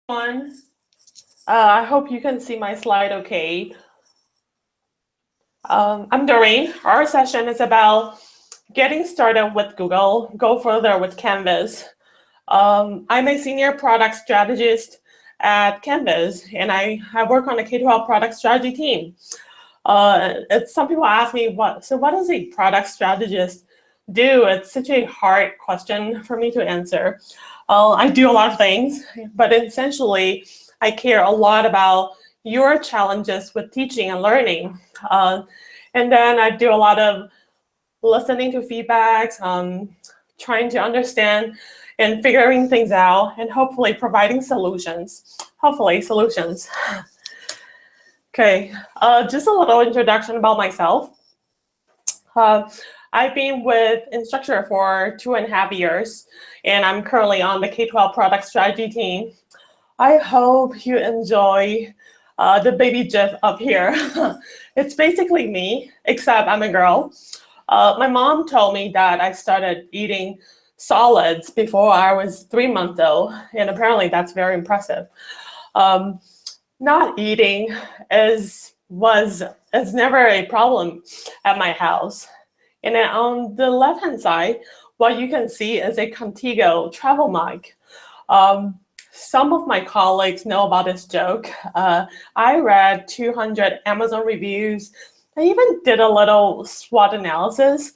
Everyone. I hope you can see my slide okay. I'm Doreen. Our session is about getting started with Google, go further with Canvas. I'm a senior product strategist at Canvas, and I work on the K-12 product strategy team. Some people ask me, what does a product strategist do? It's such a hard question for me to answer. I do a lot of things, but essentially, I care a lot about your challenges with teaching and learning. And then I do a lot of listening to feedbacks, trying to understand and figuring things out, and hopefully providing solutions. Okay, just a little introduction about myself. I've been with Instructure for 2.5 years, and I'm currently on the K-12 product strategy team. I hope you enjoy the baby GIF up here. It's basically me, except I'm a girl. My mom told me that I started eating solids before I was 3 months old, and apparently that's very impressive. Not eating is never a problem at my house. And then on the left-hand side, what you can see is a Contigo travel mic. Some of my colleagues know about this joke. I read 200 Amazon reviews. I even did a little SWOT analysis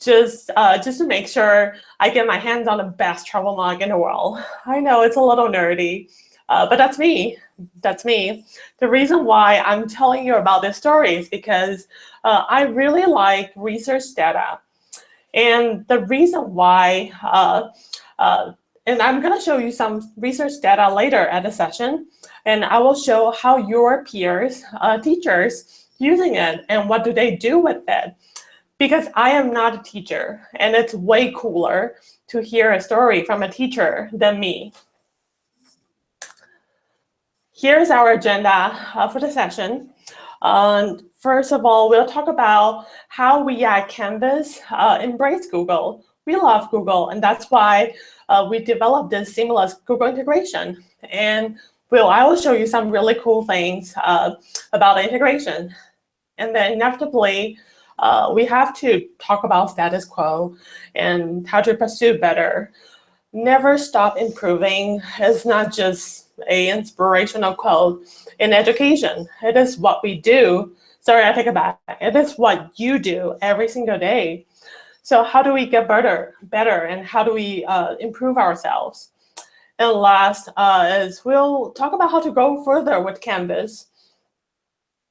just to make sure I get my hands on the best travel mug in the world. I know it's a little nerdy, but that's me. That's me. The reason why I'm telling you about this story is because I really like research data. And the reason why, and I'm going to show you some research data later at the session, and I will show how your peers, teachers, using it and what do they do with it. Because I am not a teacher, and it's way cooler to hear a story from a teacher than me. Here's our agenda for the session. First of all, we'll talk about how we at Canvas embrace Google. We love Google, and that's why we developed this seamless Google integration. And I will show you some really cool things about the integration. And then inevitably, we have to talk about status quo and how to pursue better. Never stop improving is not just an inspirational quote in education. It is what we do. Sorry, I take it back. It is what you do every single day. So how do we get better, and how do we improve ourselves? And last is we'll talk about how to go further with Canvas.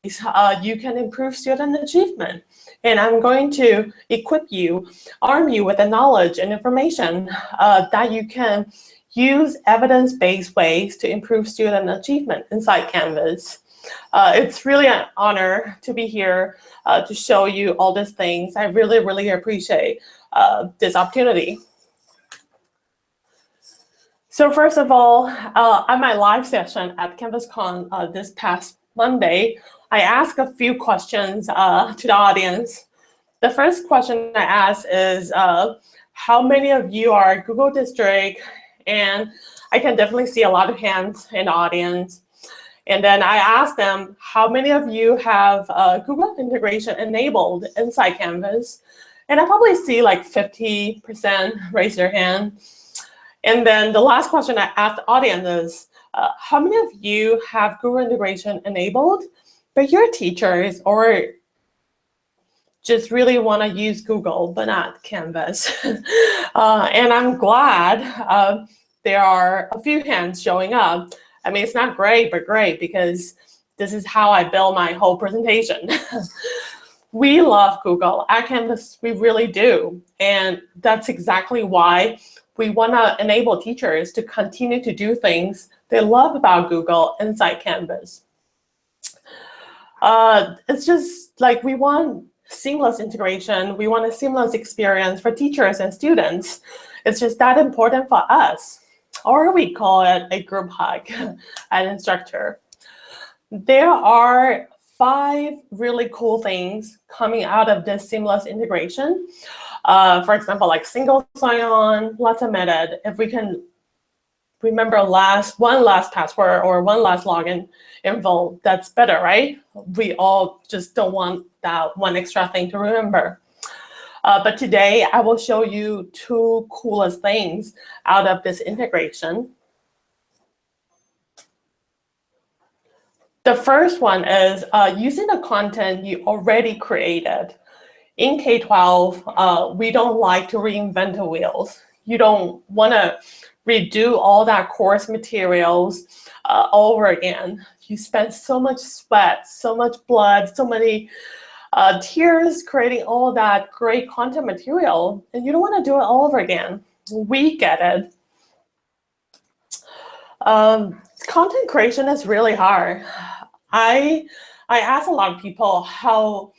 You can improve student achievement. And I'm going to equip you, arm you with the knowledge and information that you can use evidence-based ways to improve student achievement inside Canvas. It's really an honor to be here to show you all these things. I really, really appreciate this opportunity. So first of all, at my live session at CanvasCon this past Monday, I asked a few questions to the audience. The first question I asked is, how many of you are Google District? And I can definitely see a lot of hands in the audience. And then I asked them, how many of you have Google integration enabled inside Canvas? And I probably see like 50% raise their hand. And then the last question I asked the audience is, how many of you have Google integration enabled, but your teachers or just really want to use Google, but not Canvas? And I'm glad there are a few hands showing up. I mean, it's not great, but great, because this is how I build my whole presentation. We love Google. At Canvas, we really do. And that's exactly why we want to enable teachers to continue to do things they love about Google inside Canvas. It's just like we want seamless integration. We want a seamless experience for teachers and students. It's just that important for us. Or we call it a group hug at Instructure. There are 5 really cool things coming out of this seamless integration. For example, like single sign-on, lots of method. If we can remember one last password or one last login info. That's better, right? We all just don't want that one extra thing to remember. But today, I will show you two coolest things out of this integration. The first one is using the content you already created. In K-12, we don't like to reinvent the wheels. You don't want to redo all that course materials all over again. You spend so much sweat, so much blood, so many tears creating all that great content material, and you don't want to do it all over again. We get it. Content creation is really hard. I ask a lot of people how,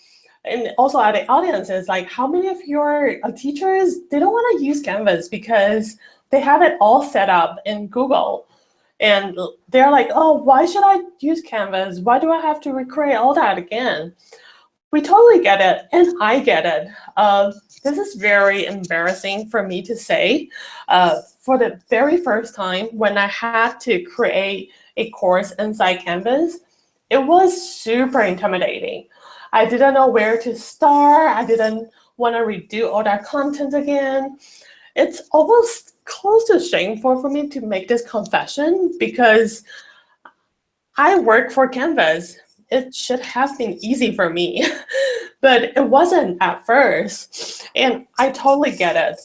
and also at the audiences, like how many of your teachers, they don't want to use Canvas because they have it all set up in Google. And they're like, oh, why should I use Canvas? Why do I have to recreate all that again? We totally get it, and I get it. This is very embarrassing for me to say. For the very first time, when I had to create a course inside Canvas, it was super intimidating. I didn't know where to start. I didn't want to redo all that content again. It's almost close to shameful for me to make this confession because I work for Canvas. It should have been easy for me, but it wasn't at first. And I totally get it.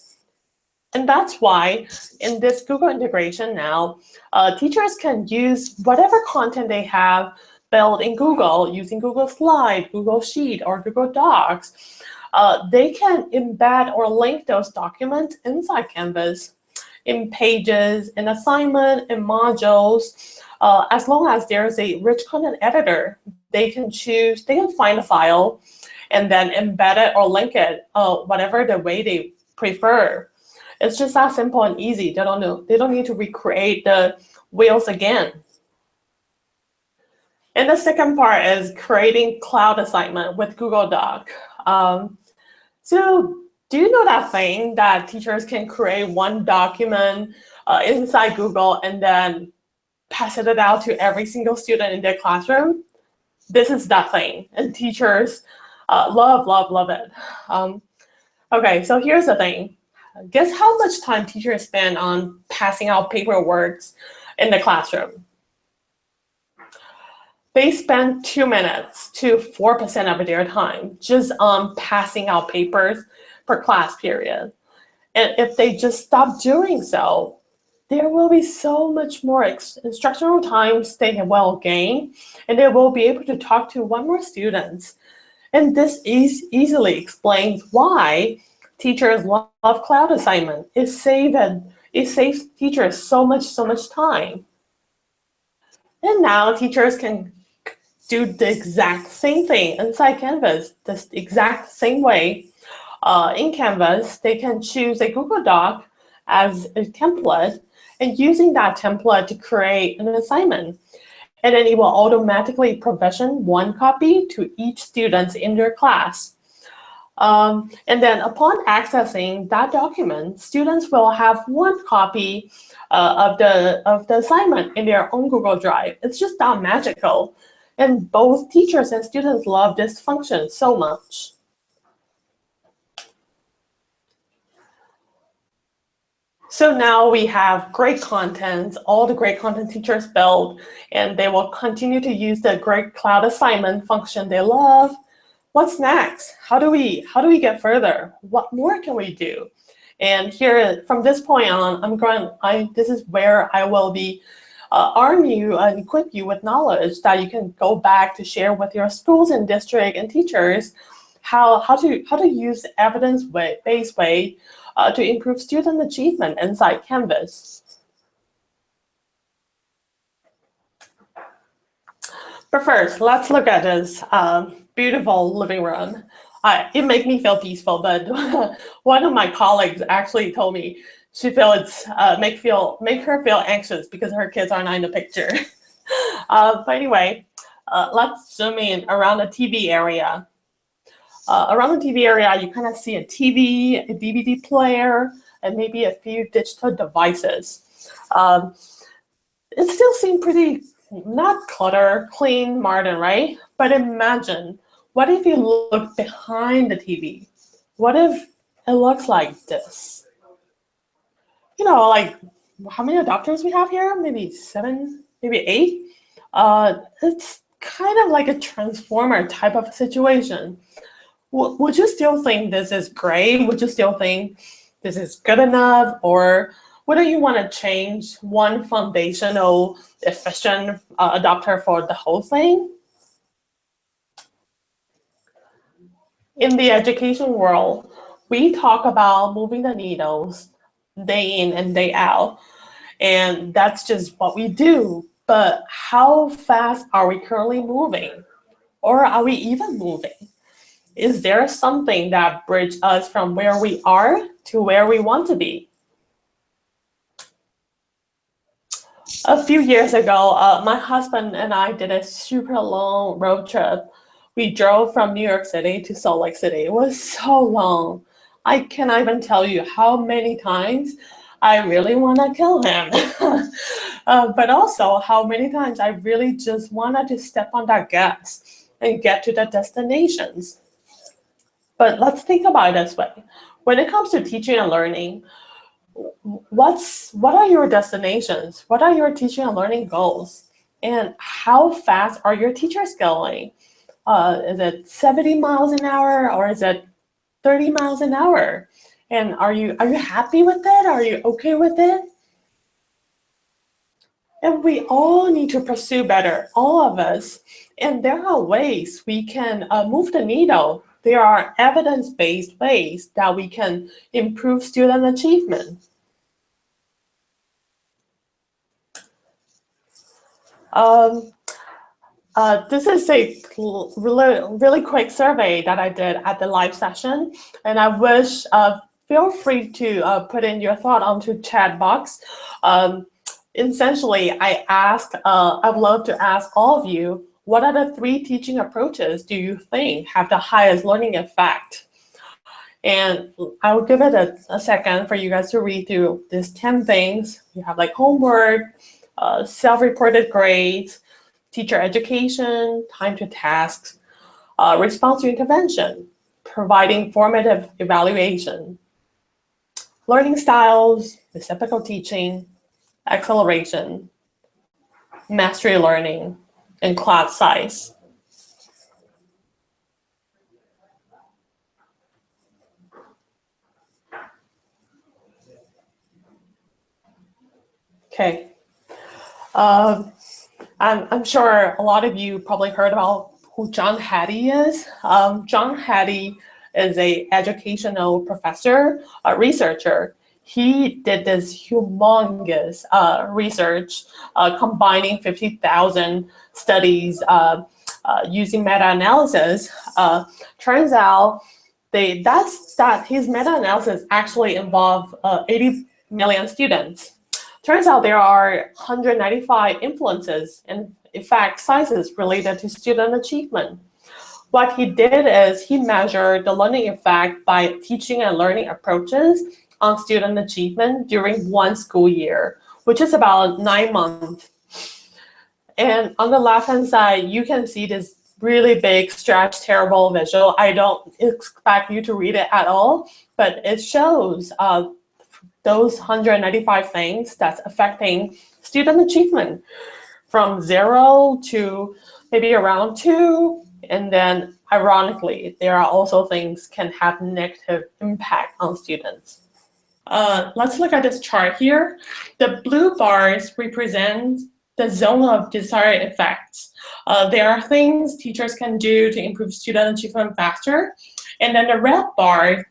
And that's why in this Google integration now, teachers can use whatever content they have built in Google using Google Slide, Google Sheet, or Google Docs. They can embed or link those documents inside Canvas in pages, in assignment, in modules. As long as there's a rich content editor, they can find a file and then embed it or link it, whatever the way they prefer. It's just that simple and easy. They don't need to recreate the wheels again. And the second part is creating cloud assignment with Google Doc. So do you know that thing that teachers can create one document inside Google and then pass it out to every single student in their classroom? This is that thing, and teachers love it. Okay, so here's the thing. Guess how much time teachers spend on passing out paperwork in the classroom? They spend 2 minutes to 4% of their time just on passing out papers per class period. And if they just stop doing so, there will be so much more instructional times they will gain, and they will be able to talk to one more students. And this easily explains why teachers love cloud assignment. It saves teachers so much time. And now teachers can do the exact same thing inside Canvas, the exact same way. In Canvas, they can choose a Google Doc as a template, and using that template to create an assignment. And then it will automatically provision one copy to each student in their class. And then upon accessing that document, students will have one copy of the assignment in their own Google Drive. It's just that magical. And both teachers and students love this function so much. So now we have great content, all the great content teachers build, and they will continue to use the great cloud assignment function they love. What's next? How do we get further? What more can we do? And here, from this point on, this is where I will be arm you and equip you with knowledge that you can go back to share with your schools and district and teachers how to use evidence-based way to improve student achievement inside Canvas. But first, let's look at this beautiful living room. It makes me feel peaceful, but one of my colleagues actually told me she feels make her feel anxious because her kids are not in the picture. But anyway, let's zoom in around the TV area. Around the TV area, you kind of see a TV, a DVD player, and maybe a few digital devices. It still seems pretty, not clutter, clean, modern, right? But imagine, what if you look behind the TV? What if it looks like this? Like how many doctors we have here? Maybe 7, maybe 8. It's kind of like a transformer type of situation. Would you still think this is great? Would you still think this is good enough? Or whether you want to change one foundational, efficient adapter for the whole thing? In the education world, we talk about moving the needles day in and day out. And that's just what we do. But how fast are we currently moving? Or are we even moving? Is there something that bridges us from where we are to where we want to be? A few years ago, my husband and I did a super long road trip. We drove from New York City to Salt Lake City. It was so long. I cannot even tell you how many times I really want to kill him. But also how many times I really just wanted to step on that gas and get to the destinations. But let's think about it this way. When it comes to teaching and learning, what are your destinations? What are your teaching and learning goals? And how fast are your teachers going? Is it 70 miles an hour or is it 30 miles an hour? And are you happy with it? Are you okay with it? And we all need to pursue better, all of us. And there are ways we can move the needle. There are evidence-based ways that we can improve student achievement. This is a really quick survey that I did at the live session, and I wish feel free to put in your thought onto chat box. Essentially, I would love to ask all of you, what are the 3 teaching approaches do you think have the highest learning effect? And I will give it a second for you guys to read through these 10 things. You have like homework, self-reported grades, teacher education, time to tasks, response to intervention, providing formative evaluation, learning styles, reciprocal teaching, acceleration, mastery learning, and class size. Okay. I'm sure a lot of you probably heard about who John Hattie is. John Hattie is an educational professor, a researcher. He did this humongous research combining 50,000 studies using meta-analysis. Turns out that his meta-analysis actually involved 80 million students. Turns out there are 195 influences and effect sizes related to student achievement. What he did is he measured the learning effect by teaching and learning approaches on student achievement during one school year, which is about 9 months. And on the left-hand side, you can see this really big, stretched, terrible visual. I don't expect you to read it at all, but it shows those 195 things that's affecting student achievement from 0 to maybe around 2. And then ironically, there are also things can have negative impact on students. Let's look at this chart here. The blue bars represent the zone of desired effects. There are things teachers can do to improve student achievement faster. And then the red bar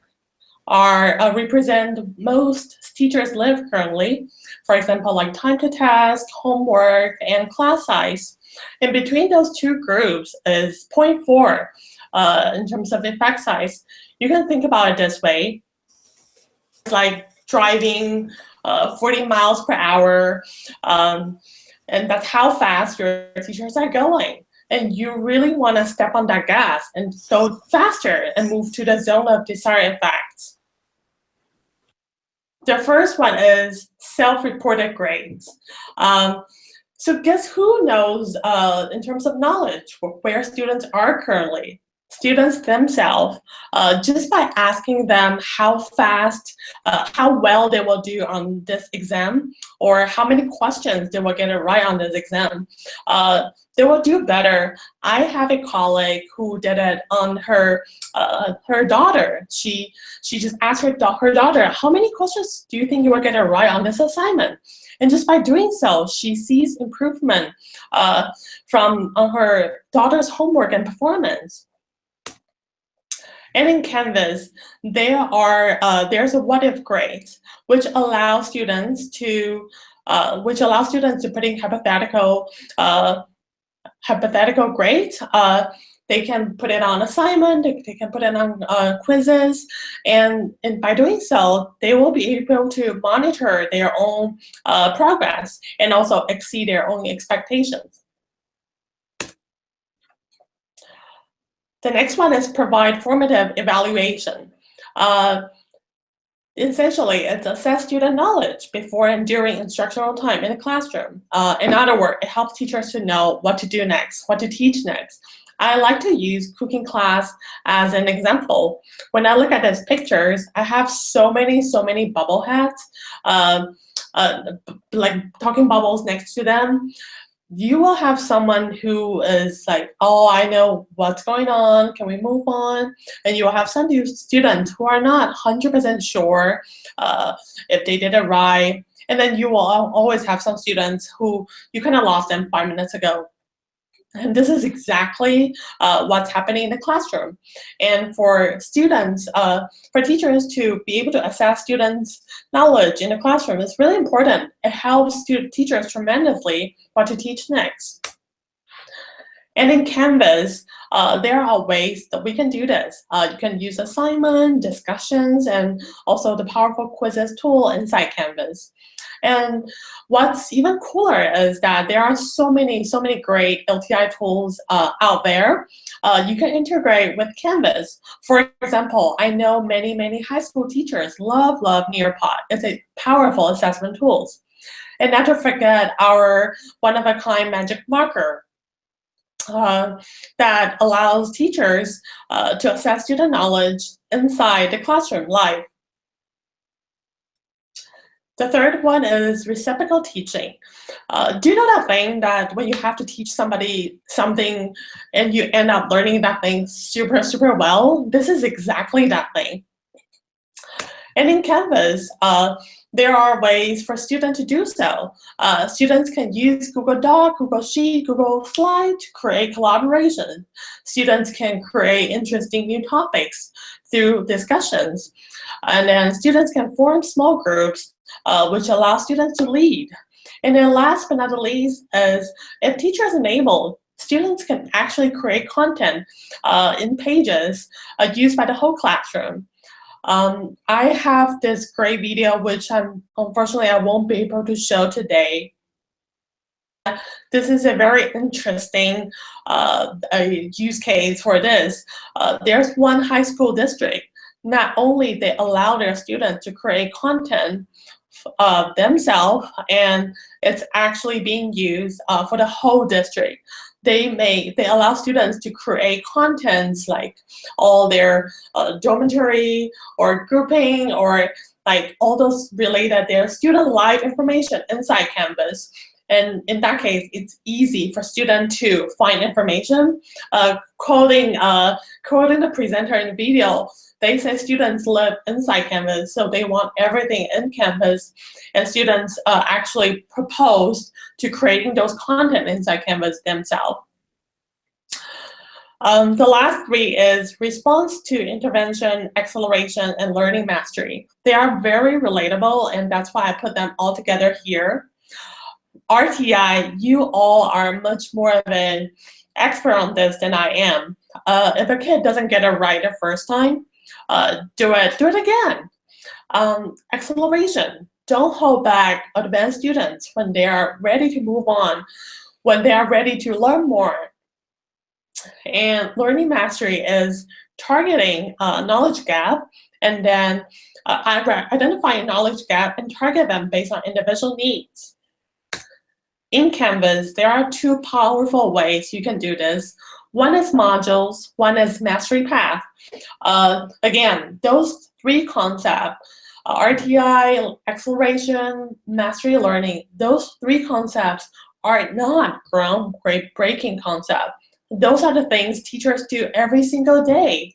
represent most teachers live currently. For example, like time to task, homework, and class size. In between those two groups is 0.4 in terms of effect size. You can think about it this way. It's like driving 40 miles per hour, and that's how fast your teachers are going. And you really want to step on that gas and go faster and move to the zone of desired effects. The first one is self-reported grades. So guess who knows in terms of knowledge where students are currently? Students themselves, just by asking them how fast, how well they will do on this exam, or how many questions they will get it right on this exam, they will do better. I have a colleague who did it on her daughter. She just asked her daughter, how many questions do you think you will get it right on this assignment? And just by doing so, she sees improvement from her daughter's homework and performance. And in Canvas, there's a Whatif grade, which allows students to put in hypothetical grades. They can put it on assignment, they can put it on quizzes, and by doing so, they will be able to monitor their own progress and also exceed their own expectations. The next one is provide formative evaluation. Essentially, it's assess student knowledge before and during instructional time in the classroom. In other words, it helps teachers to know what to do next, what to teach next. I like to use cooking class as an example. When I look at these pictures, I have so many bubble heads, like talking bubbles next to them. You will have someone who is like, oh, I know what's going on, can we move on? And you will have some students who are not 100% sure if they did it right. And then you will always have some students who you kind of lost them 5 minutes ago. And this is exactly what's happening in the classroom. And for students, for teachers to be able to assess students' knowledge in the classroom is really important. It helps teachers tremendously what to teach next. And in Canvas, there are ways that we can do this. You can use assignment, discussions, and also the powerful quizzes tool inside Canvas. And what's even cooler is that there are so many great LTI tools out there. You can integrate with Canvas. For example, I know many high school teachers love Nearpod. It's a powerful assessment tool. And not to forget our one-of-a-kind magic marker that allows teachers to assess student knowledge inside the classroom live. The third one is reciprocal teaching. Do you know that thing that when you have to teach somebody something and you end up learning that thing super well? This is exactly that thing. And in Canvas, there are ways for students to do so. Students can use Google Doc, Google Sheet, Google Slide to create collaboration. Students can create interesting new topics through discussions. And then students can form small groups, which allow students to lead. And then last but not the least is if teachers enable, students can actually create content in pages used by the whole classroom. I have this great video, which unfortunately I won't be able to show today. This is a very interesting use case for this. There's one high school district. Not only they allow their students to create content themselves, and it's actually being used for the whole district. They allow students to create contents like all their dormitory or grouping or like all those related their student life information inside Canvas. And in that case, it's easy for students to find information. Quoting the presenter in the video, they say students live inside Canvas, so they want everything in Canvas. And students actually propose to creating those content inside Canvas themselves. The last three is response to intervention, acceleration, and learning mastery. They are very relatable, and that's why I put them all together here. RTI, you all are much more of an expert on this than I am. If a kid doesn't get it right the first time, do it again. Acceleration, don't hold back advanced students when they are ready to move on, when they are ready to learn more. And learning mastery is targeting knowledge gap And then identify a knowledge gap and target them based on individual needs. In Canvas, there are two powerful ways you can do this. One is modules, one is mastery path. Again, those three concepts, RTI, acceleration, mastery learning, those three concepts are not groundbreaking concepts. Those are the things teachers do every single day.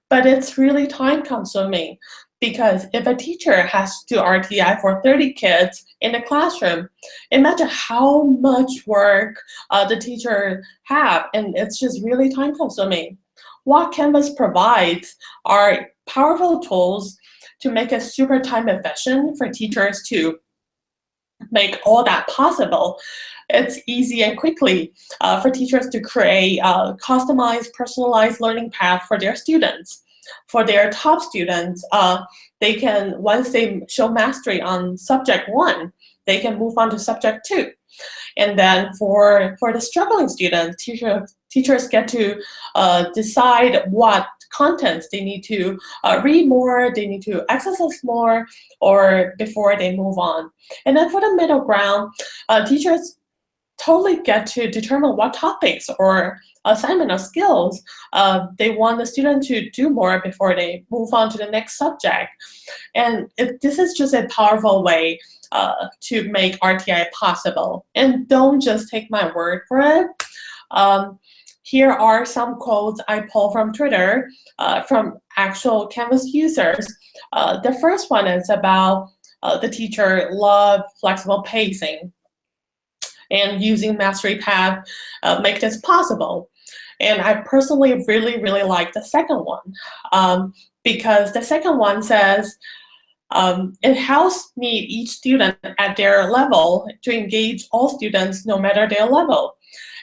But it's really time consuming, because if a teacher has to do RTI for 30 kids in the classroom, imagine how much work the teacher have, and it's just really time consuming. What Canvas provides are powerful tools to make it super time efficient for teachers to make all that possible. It's easy and quickly for teachers to create a customized, personalized learning path for their students. For their top students, they can, once they show mastery on subject 1, they can move on to subject 2. And then for the struggling students, teachers get to decide what contents they need to read more, they need to access more, or before they move on. And then for the middle ground, teachers totally get to determine what topics or assignment or skills they want the student to do more before they move on to the next subject. And this is just a powerful way to make RTI possible. And don't just take my word for it. Here are some quotes I pulled from Twitter from actual Canvas users. The first one is about the teacher love flexible pacing, and using mastery path make this possible. And I personally really, really like the second one, because the second one says, it helps meet each student at their level to engage all students no matter their level.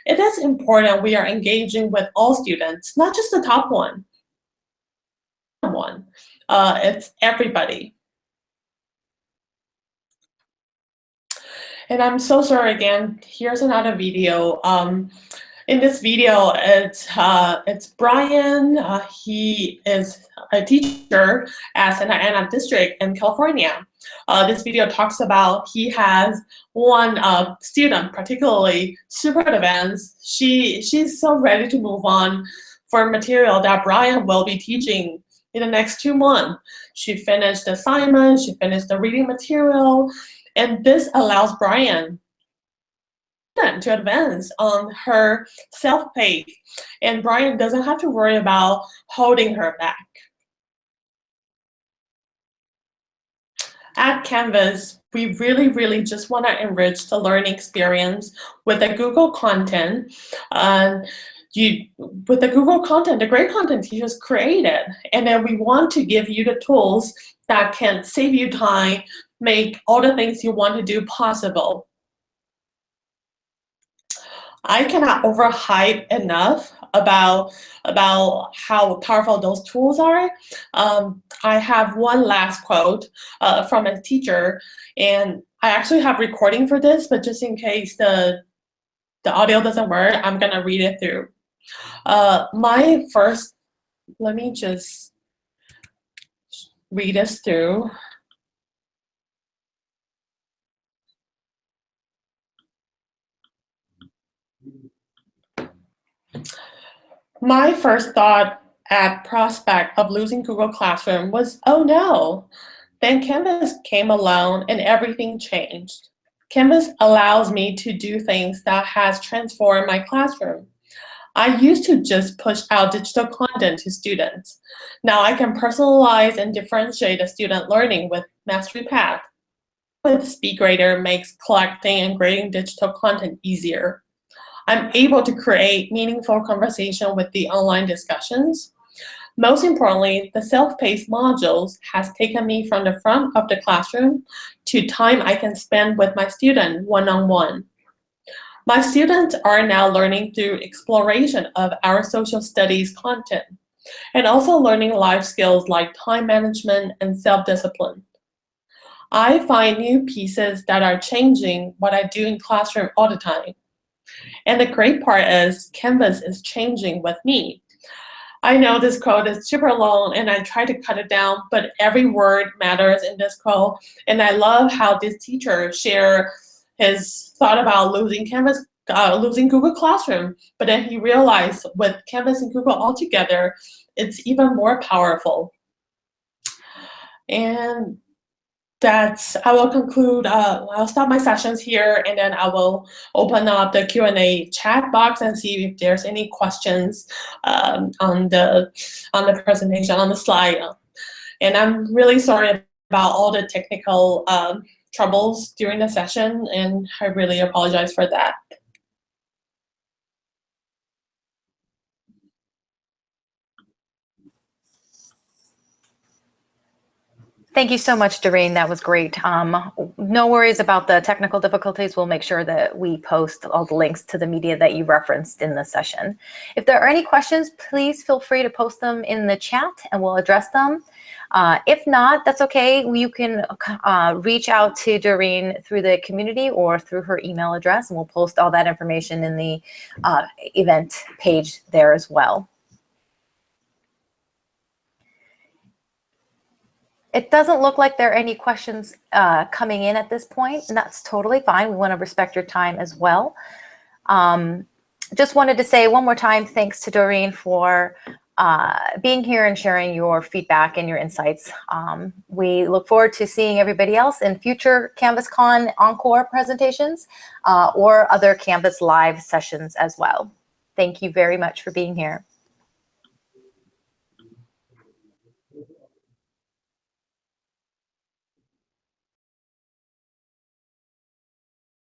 It is important we are engaging with all students, not just the top one. It's everybody. And I'm so sorry again. Here's another video. In this video, it's Brian. He is a teacher at Santa Ana District in California. This video talks about he has one student, particularly super advanced. She's so ready to move on for material that Brian will be teaching in the next 2 months. She finished the assignment, she finished the reading material, and this allows Brian to advance on her self-pace, and Brian doesn't have to worry about holding her back. At Canvas, we really, really just want to enrich the learning experience with the Google content. With the Google content, the great content teachers created, and then we want to give you the tools that can save you time, make all the things you want to do possible. I cannot overhype enough about how powerful those tools are. I have one last quote from a teacher, and I actually have recording for this, but just in case the audio doesn't work, I'm gonna read it through. Let me just read this through. My first thought at prospect of losing Google Classroom was, oh no. Then Canvas came along and everything changed. Canvas allows me to do things that has transformed my classroom. I used to just push out digital content to students. Now I can personalize and differentiate the student learning with Mastery Path. With SpeedGrader makes collecting and grading digital content easier. I'm able to create meaningful conversation with the online discussions. Most importantly, the self-paced modules has taken me from the front of the classroom to time I can spend with my student one-on-one. My students are now learning through exploration of our social studies content, and also learning life skills like time management and self-discipline. I find new pieces that are changing what I do in classroom all the time. And the great part is Canvas is changing with me. I know this quote is super long and I try to cut it down, but every word matters in this quote. And I love how this teacher shared his thought about losing Canvas, losing Google Classroom, but then he realized with Canvas and Google all together, it's even more powerful. And I will conclude, I'll stop my sessions here, and then I will open up the Q&A chat box and see if there's any questions on the presentation, on the slide. And I'm really sorry about all the technical troubles during the session, and I really apologize for that. Thank you so much, Doreen. That was great. No worries about the technical difficulties. We'll make sure that we post all the links to the media that you referenced in the session. If there are any questions, please feel free to post them in the chat and we'll address them. If not, that's okay. You can reach out to Doreen through the community or through her email address, and we'll post all that information in the event page there as well. It doesn't look like there are any questions coming in at this point, and that's totally fine. We want to respect your time as well. Just wanted to say one more time, thanks to Doreen for being here and sharing your feedback and your insights. We look forward to seeing everybody else in future CanvasCon Encore presentations or other Canvas Live sessions as well. Thank you very much for being here.